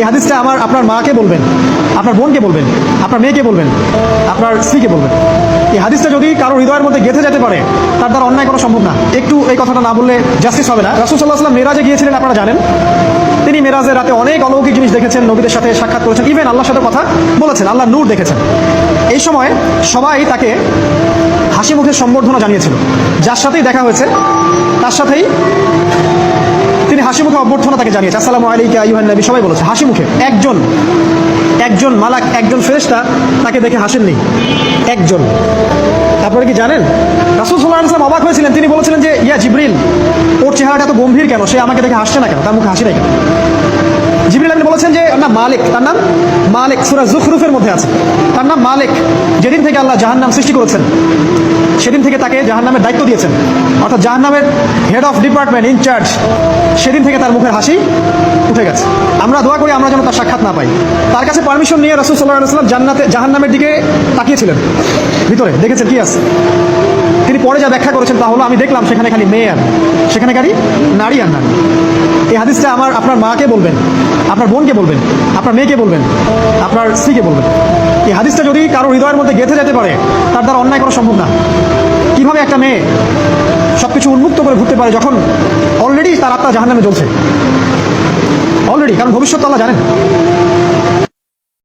এই হাদিসটা আপনার মাকে বলবেন, আপনার বোনকে বলবেন, আপনার মেয়েকে বলবেন, আপনার স্ত্রীকে বলবেন। এই হাদিসটা যদি কারো হৃদয়ের মধ্যে গেঁথে যেতে পারে, তার দ্বারা অন্যায় করা সম্ভব না। একটু এই কথাটা না বললে জাস্টিস হবে না। রাসূল সাল্লাল্লাহু আলাইহি ওয়াসাল্লাম মেরাজে গিয়েছিলেন, আপনারা জানেন। তিনি মেরাজের রাতে অনেক অলৌকিক জিনিস দেখেছেন, নবীদের সাথে সাক্ষাৎ করেছেন, ইভেন আল্লাহর সাথে কথা বলেছেন, আল্লাহর নূর দেখেছেন। এই সময় সবাই তাকে হাসি মুখে সম্বর্ধনা জানিয়েছিল। যার সাথেই দেখা হয়েছে তার সাথেই তিনি হাসি মুখে অভ্যর্থনা তাকে জানিয়েছে, আসসালামু আলাইকা আইয়ুহান নবী, সবাই বলেছে হাসি মুখে। একজন মালাক, একজন ফেরেশতা তাকে দেখে হাসেননি, একজন। আপনারা কি জানেন রাসূল সাল্লাল্লাহু আলাইহি ওয়াসাল্লাম অবাক হয়েছিলেন। তিনি বলেছিলেন যে ইয়া জিবরিল, ওর চেহারাটা এত গম্ভীর কেন, সে আমাকে দেখে হাসছে না কেন, তার মুখে হাসি নাই কেন? জিবরিল আমিন বলেছেন যে না মালিক, তার নাম মালিক, সূরা যুখরুফের মধ্যে আছে, তার নাম মালিক। যেদিন থেকে আল্লাহ জাহান্নাম সৃষ্টি করেছেন সেদিন থেকে তাকে জাহান্নামের দায়িত্ব দিয়েছেন, অর্থাৎ জাহান্নামের হেড অফ ডিপার্টমেন্ট, ইনচার্জ। সেদিন থেকে তার মুখের হাসি উঠে গেছে। আমরা দোয়া করি আমরা যেন তার সাক্ষাৎ না পাই। তার কাছে পারমিশন নিয়ে রাসূল সাল্লাল্লাহু আলাইহি ওয়াসাল্লাম জাহান্নামের দিকে তাকিয়েছিলেন, ভিতরে দেখেছেন কি আছে। তিনি পরে যা ব্যাখ্যা করেছেন তা হলো, আমি দেখলাম সেখানে খালি মেয়ে আর সেখানে খালি নারী আর নারী। এই হাদিসটা আপনার মাকে বলবেন, আপনার বোনকে বলবেন, আপনার মেয়েকে বলবেন, আপনার স্ত্রীকে বলবেন। এই হাদিসটা যদি কারো হৃদয়ের মধ্যে গেঁথে যেতে পারে, তার দ্বারা অন্যায় করা সম্ভব না। কিভাবে একটা মেয়ে সবকিছু উন্মুক্ত করে ঘুরতে পারে যখন অলরেডি তার আত্মা জাহান্নামে জ্বলছে, অলরেডি, কারণ ভবিষ্যৎ আল্লাহ জানেন।